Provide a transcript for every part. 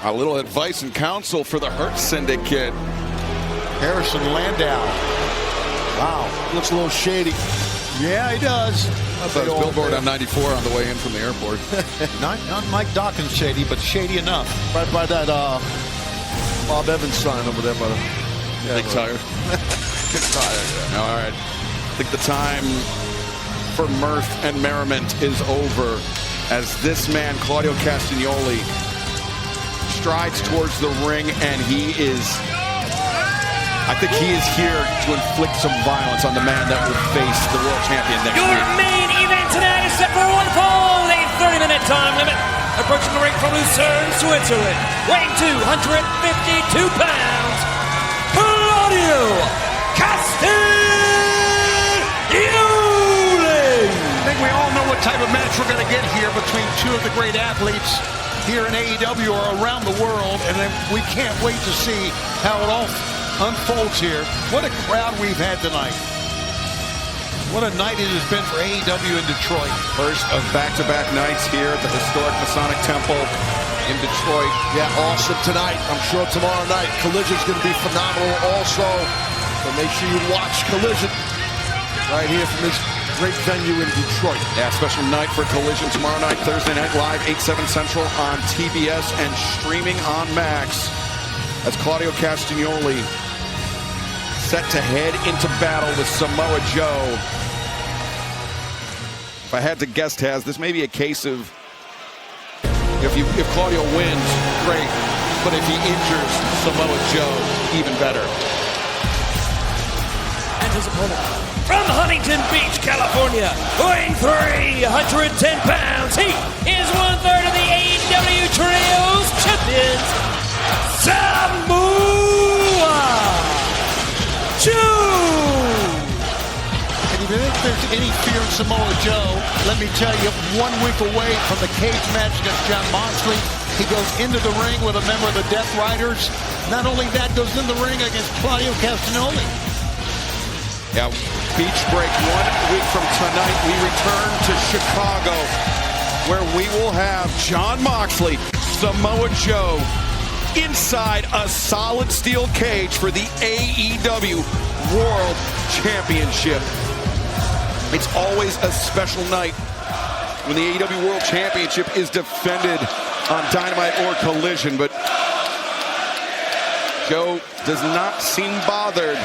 A little advice and counsel for the Hurt Syndicate. Harrison Landau. Wow, looks a little shady. Yeah, he does. I thought it was billboard on 94 on the way in from the airport. not Mike Dawkins shady, but shady enough. Right by that Bob Evans sign over there by the big tire. Big tire. Yeah. All right. I think the time for mirth and merriment is over as this man, Claudio Castagnoli, strides towards the ring, and I think he is here to inflict some violence on the man that will face the world champion next week. Your main event tonight is set for one fall, a 30-minute time limit. Approaching the ring from Lucerne, Switzerland, weighing 252 pounds, Claudio Castagnoli. I think we all know what type of match we're going to get here between two of the great athletes here in AEW or around the world, and then we can't wait to see how it all unfolds here. What a crowd we've had tonight. What a night it has been for AEW in Detroit. First of back-to-back nights here at the historic Masonic Temple in Detroit. Yeah, awesome tonight. I'm sure tomorrow night Collision's going to be phenomenal also. So make sure you watch Collision right here from this great venue in Detroit. Yeah, special night for Collision tomorrow night, Thursday Night Live, 8/7 Central on TBS and streaming on Max. As Claudio Castagnoli set to head into battle with Samoa Joe. If I had to guess, Taz, this may be a case of if Claudio wins, great, but if he injures Samoa Joe, even better. And his opponent from Huntington Beach, California, weighing 310 pounds, he is 1/3 of the AEW Trios champions, Samoa Joe. And if you think there's any fear of Samoa Joe, let me tell you, 1 week away from the cage match against Jon Moxley, he goes into the ring with a member of the Death Riders. Not only that, goes in the ring against Claudio Castagnoli. Yeah, beach break 1 week from tonight. We return to Chicago, where we will have Jon Moxley, Samoa Joe, inside a solid steel cage for the AEW World Championship. It's always a special night when the AEW World Championship is defended on Dynamite or Collision, but Joe does not seem bothered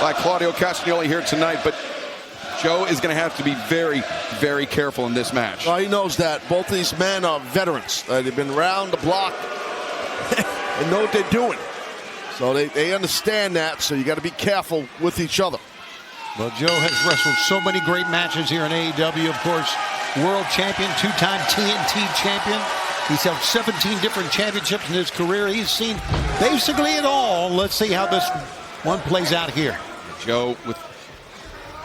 by Claudio Castagnoli here tonight, but Joe is going to have to be very, very careful in this match. Well, he knows that. Both of these men are veterans. They've been around the block and know what they're doing. So they understand that, so you got to be careful with each other. Well, Joe has wrestled so many great matches here in AEW. Of course, world champion, 2-time TNT champion. He's held 17 different championships in his career. He's seen basically it all. Let's see how this one plays out here. Joe with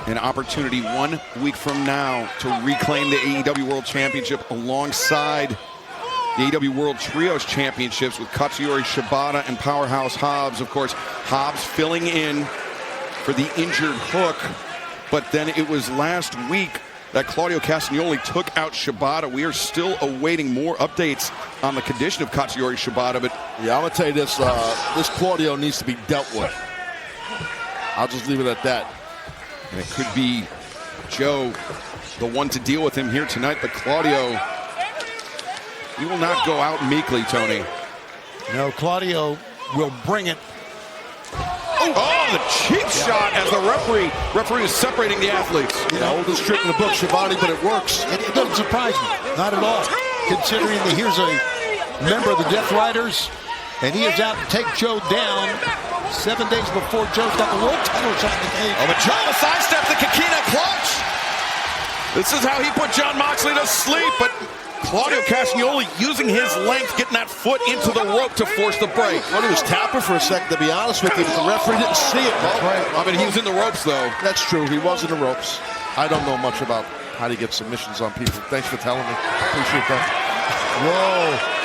an opportunity 1 week from now to reclaim the AEW World Championship alongside the AEW World Trios Championships with Katsuyori Shibata and Powerhouse Hobbs. Of course, Hobbs filling in for the injured Hook, but then it was last week that Claudio Castagnoli took out Shibata. We are still awaiting more updates on the condition of Katsuyori Shibata, but yeah, I'm gonna tell you this, this Claudio needs to be dealt with. I'll just leave it at that. And it could be Joe, the one to deal with him here tonight, but Claudio, he will not go out meekly, Tony. No, Claudio will bring it. Oh, the cheap shot as the referee is separating the athletes. You know, oldest trick in the book, Shivani, but it works. It doesn't surprise me, not at all. Considering that here's a member of the Death Riders, and he is out to take Joe down 7 days before Joe's got the world title shot in the cage. Oh, but Joe sidesteps the Kikina clutch. This is how he put Jon Moxley to sleep, but Claudio Castagnoli using his length, getting that foot into the rope to force the break. Well, he was tapping for a second, to be honest with you, but the referee didn't see it. That's right. I mean, he was in the ropes, though. That's true. He was in the ropes. I don't know much about how to get submissions on people. Thanks for telling me. Appreciate that. Whoa.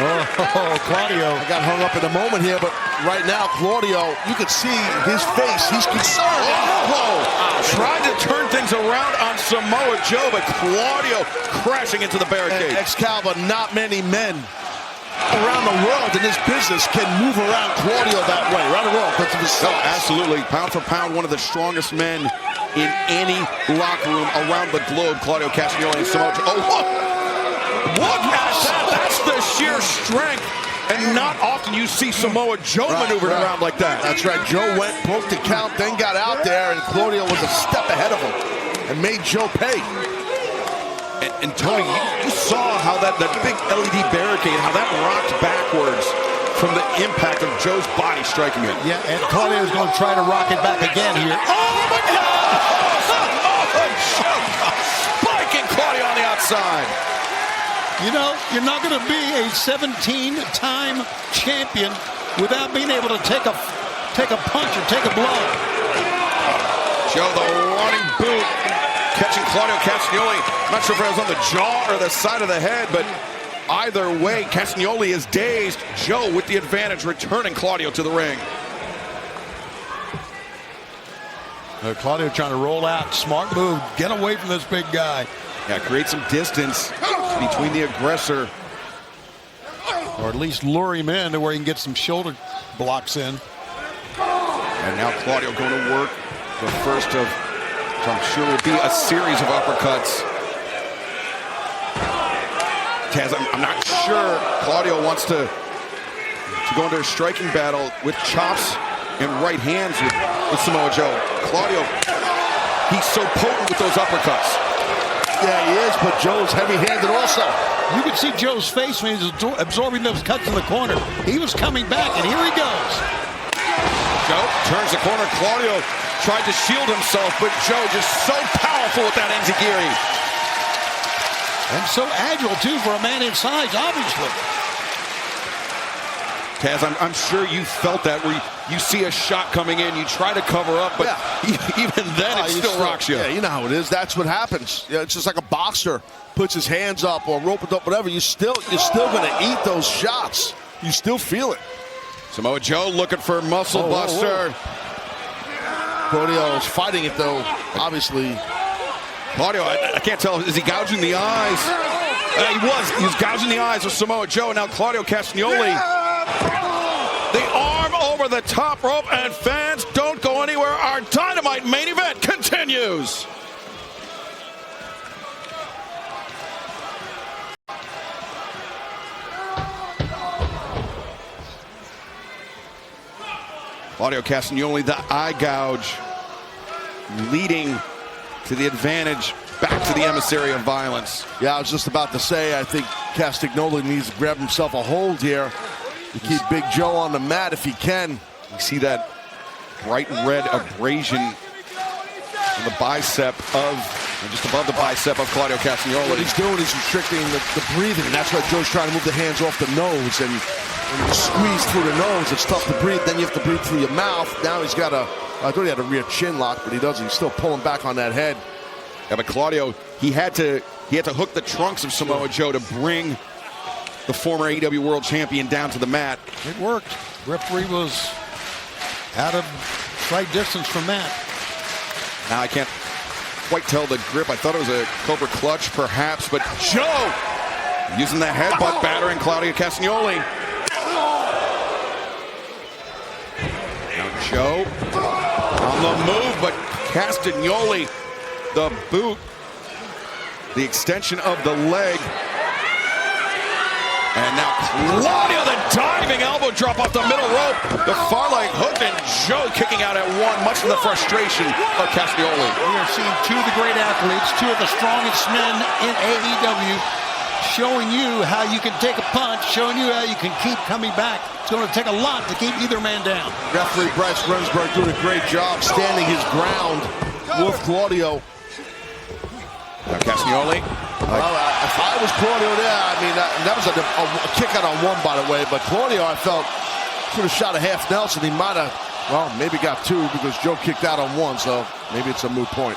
Oh, Claudio. I got hung up in a moment here, but right now, Claudio, you can see his face. He's concerned. Oh, tried to turn things around on Samoa Joe, but Claudio crashing into the barricade. Excalibur, not many men around the world in this business can move around Claudio that way, right or wrong, because of his size. Absolutely. Pound for pound, one of the strongest men in any locker room around the globe, Claudio Castagnoli and Samoa Joe. Oh, look at that. That's the sheer strength. And not often you see Samoa Joe maneuvered around like that. That's right. Joe went, broke the count, then got out there, and Claudio was a step ahead of him and made Joe pay. And Tony, you saw how that big LED barricade, how that rocked backwards from the impact of Joe's body striking it. Yeah, and Claudio's going to try to rock it back again here. Oh, my God! Spiking Claudio on the outside. You know, you're not going to be a 17-time champion without being able to take a punch or take a blow. Joe, the running boot, catching Claudio Castagnoli. I'm not sure if it was on the jaw or the side of the head, but either way, Castagnoli is dazed. Joe with the advantage, returning Claudio to the ring. Claudio trying to roll out. Smart move. Get away from this big guy. Yeah, create some distance between the aggressor. Or at least lure him in to where he can get some shoulder blocks in. And now Claudio going to work the first of, so I'm sure will be a series of uppercuts. Taz, I'm not sure Claudio wants to go into a striking battle with chops and right hands with Samoa Joe. Claudio, he's so potent with those uppercuts. Yeah, he is, but Joe's heavy-handed also. You could see Joe's face when he was absorbing those cuts in the corner. He was coming back, and here he goes. Joe turns the corner. Claudio tried to shield himself, but Joe just so powerful with that enziguri. And so agile, too, for a man in size, obviously. Taz, I'm sure you felt that where you see a shot coming in, you try to cover up, but even then it still rocks you. Yeah, you know how it is. That's what happens. Yeah, it's just like a boxer puts his hands up or rope it up, whatever. You're still going to eat those shots. You still feel it. Samoa Joe looking for muscle buster. Claudio is fighting it though, obviously. Claudio, I can't tell. Is he gouging the eyes? He was gouging the eyes of Samoa Joe. Now Claudio Castagnoli. The arm over the top rope, and fans, don't go anywhere. Our Dynamite main event continues. Claudio Castagnoli, the eye gouge, leading to the advantage, back to the emissary of violence. Yeah, I was just about to say, I think Castagnoli needs to grab himself a hold here to keep Big Joe on the mat if he can. You see that bright red abrasion on the bicep just above the bicep of Claudio Castagnoli. What he's doing is restricting the breathing, and that's why Joe's trying to move the hands off the nose, and when you squeeze through the nose, it's tough to breathe. Then you have to breathe through your mouth. Now he's got I thought he had a rear chin lock, but he doesn't. He's still pulling back on that head. Yeah, but Claudio, he had to hook the trunks of Samoa Joe to bring the former AEW World Champion down to the mat. It worked. Referee was out of sight distance from that. Now I can't quite tell the grip. I thought it was a Cobra Clutch, perhaps, but Joe using the headbutt, battering Claudio Castagnoli. Now Joe on the move, but Castagnoli, the boot, the extension of the leg. And now Claudio, the diving elbow drop off the middle rope. The far leg hooked, and Joe kicking out at one, much to the frustration of Castagnoli. We are seeing two of the great athletes, two of the strongest men in AEW, showing you how you can take a punch, showing you how you can keep coming back. It's going to take a lot to keep either man down. Referee Bryce Remsburg doing a great job standing his ground with Claudio. Now Castagnoli. Well, if I was Claudio there, I mean, that was a kick out on one, by the way. But Claudio, I felt, could have shot a half Nelson. He might have, well, maybe got two because Joe kicked out on one, so maybe it's a moot point.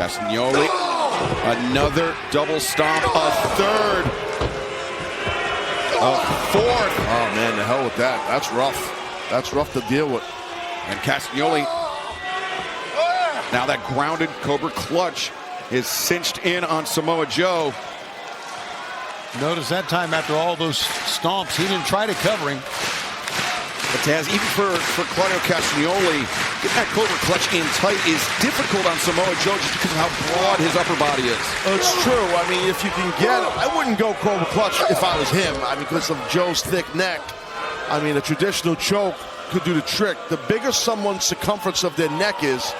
Castagnoli, another double stomp, a third, a fourth. Oh, man, the hell with that. That's rough. That's rough to deal with. And Castagnoli, now that grounded Cobra Clutch is cinched in on Samoa Joe. Notice that time after all those stomps, he didn't try to cover him. But Taz, even for Claudio Castagnoli, getting that cobra clutch in tight is difficult on Samoa Joe just because of how broad his upper body is. It's true. I mean, if you can get him, I wouldn't go cobra clutch if I was him. I mean, because of Joe's thick neck. I mean, a traditional choke could do the trick. The bigger someone's circumference of their neck is,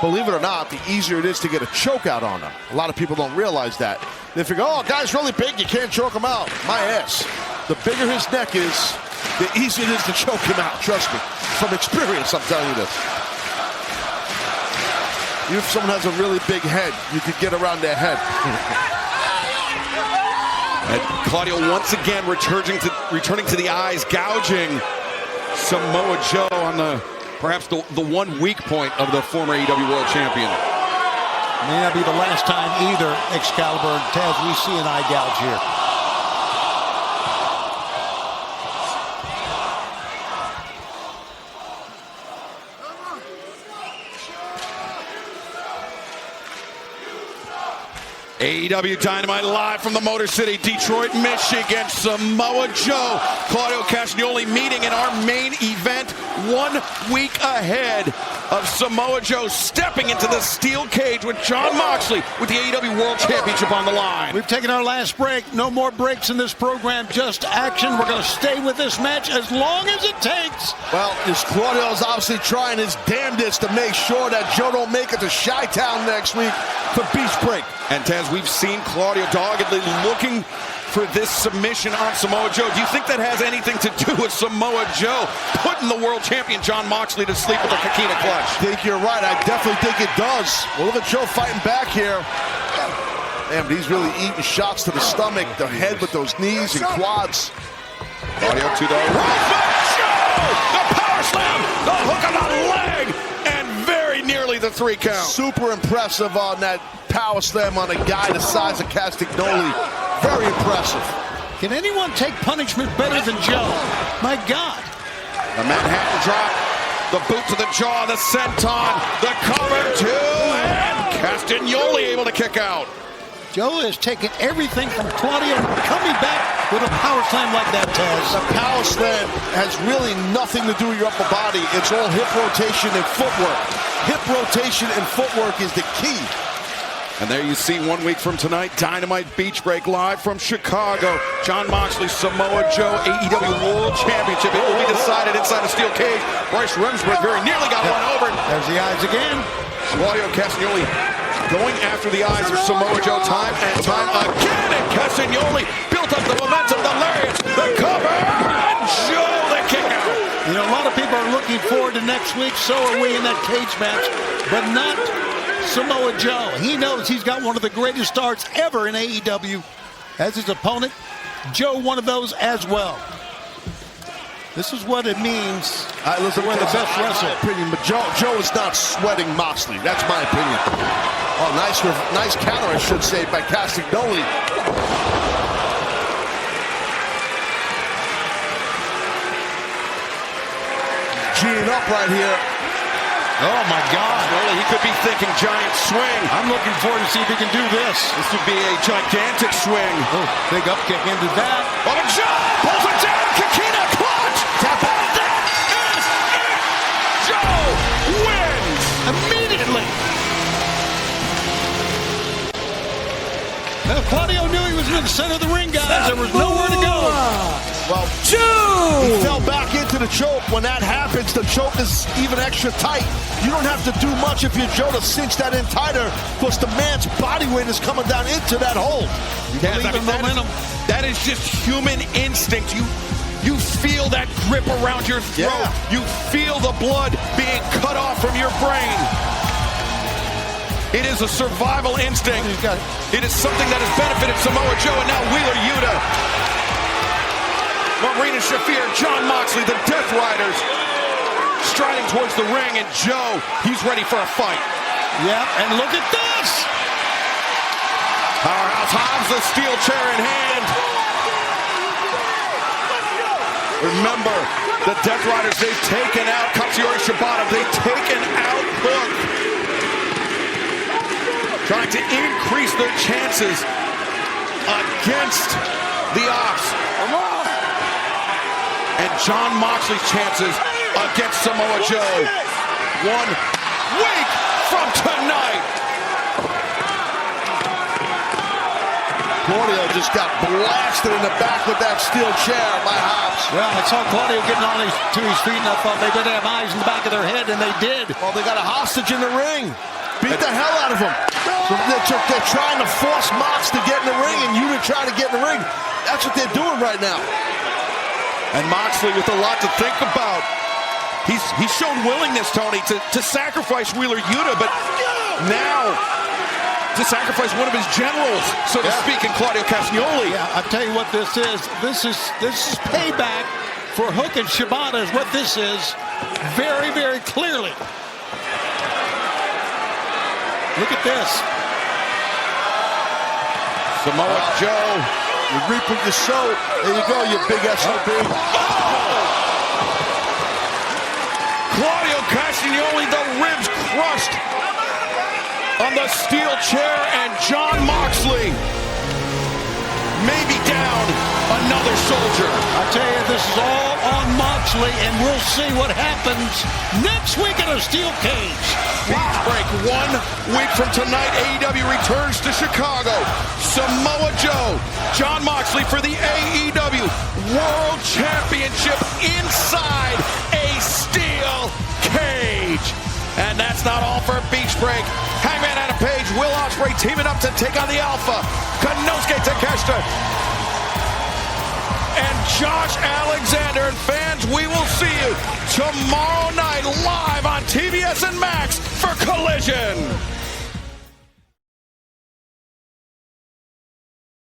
believe it or not, the easier it is to get a choke out on them. A lot of people don't realize that. They figure, oh, guy's really big, you can't choke him out. My ass. The bigger his neck is, the easier it is to choke him out. Trust me. From experience, I'm telling you this. Even if someone has a really big head, you could get around their head. And Claudio once again returning to the eyes, gouging Samoa Joe on perhaps the one weak point of the former AEW World Champion. May not be the last time either, Excalibur and Taz, we see an eye gouge here. AEW Dynamite live from the Motor City, Detroit, Michigan. Samoa Joe, Claudio Castagnoli meeting in our main event 1 week ahead of Samoa Joe stepping into the steel cage with Jon Moxley with the AEW World Championship on the line. We've taken our last break. No more breaks in this program, just action. We're going to stay with this match as long as it takes. Well, Claudio is obviously trying his damnedest to make sure that Joe don't make it to Chi-Town next week for Beach Break. And Taz, we've seen Claudio doggedly looking for this submission on Samoa Joe. Do you think that has anything to do with Samoa Joe putting the world champion Jon Moxley to sleep with a Kakina clutch? I think you're right. I definitely think it does. Well, look at Joe fighting back here. Man, but he's really eating shots to the stomach, the head with those knees and quads. Claudio to the the power slam, the hook on the leg, and very nearly the 3 count. Super impressive on that power slam on a guy the size of Castagnoli. Very impressive. Can anyone take punishment better than Joe? My God. The Manhattan drop, the boot to the jaw, the senton, the cover two, and Castagnoli able to kick out. Joe has taken everything from Claudio, coming back with a power slam like that, Taz. The power slam has really nothing to do with your upper body. It's all hip rotation and footwork. Hip rotation and footwork is the key. And there you see 1 week from tonight, Dynamite Beach Break live from Chicago. Jon Moxley, Samoa Joe, AEW World Championship. It will be decided inside a steel cage. Bryce Remsburg very nearly got one over. There's the eyes again. Claudio Castagnoli going after the eyes of Samoa Joe time and time again. And Castagnoli built up the momentum, the lariat, the cover, and Joe the kick out. You know, a lot of people are looking forward to next week. So are we in that cage match, but not Samoa Joe. He knows he's got one of the greatest stars ever in AEW as his opponent. Joe, one of those as well. This is what it means to win the best wrestler. Opinion, but Joe is not sweating Moxley. That's my opinion. Oh, nice counter, I should say, by Castagnoli. Geeing up right here. Oh, my God. Well, he could be thinking giant swing. I'm looking forward to see if he can do this. This would be a gigantic swing. Oh, big up kick into that. Oh, Joe pulls it down. Kakina clutch. Tap out. That is it. Joe wins immediately. Now, Claudio knew he was in the center of the ring, guys. There was nowhere to go. Well, Joe! He fell back into the choke. When that happens, the choke is even extra tight. You don't have to do much if you're Joe to cinch that in tighter, because the man's body weight is coming down into that hole. That is just human instinct. You feel that grip around your throat. Yeah. You feel the blood being cut off from your brain. It is a survival instinct. It is something that has benefited Samoa Joe and now Wheeler Yuta. Marina Shafir, Jon Moxley, the Death Riders striding towards the ring, and Joe, he's ready for a fight. Yep, and look at this! Powerhouse Hobbs, the steel chair in hand. Remember, the Death Riders, they've taken out Katsuyori Shibata. They've taken out Hook. Trying to increase their chances against the Ox. And Jon Moxley's chances against Samoa Joe. 1 week from tonight. Claudio just got blasted in the back with that steel chair by Hobbs. Yeah, I saw Claudio getting to his feet, and I thought they better have eyes in the back of their head, and they did. Well, they got a hostage in the ring. Beat the hell out of him. So they're trying to force Mox to get in the ring, and you to try to get in the ring. That's what they're doing right now. And Moxley with a lot to think about. He's shown willingness, Tony, to sacrifice Wheeler Yuta, but now to sacrifice one of his generals, so to speak, in Claudio Castagnoli. Yeah, I'll tell you what this is. This is payback for Hook and Shibata is what this is, very, very clearly. Look at this. Samoa Joe. You reap what you sow. There you go, you big SOB. Claudio Castagnoli, the ribs crushed on the steel chair, and Jon Moxley may be down another soldier. I tell you, this is all on Moxley, and we'll see what happens next week in a steel cage. Beach break 1 week from tonight. AEW returns to Chicago. Samoa Joe, Jon Moxley for the AEW World Championship inside a steel cage. And that's not all for Beach Break. Hangman Adam Page, Will Ospreay teaming up to take on the Alpha, Konosuke Takeshita, and Josh Alexander. And fans, we will see you tomorrow night live on TBS and Max for Collision.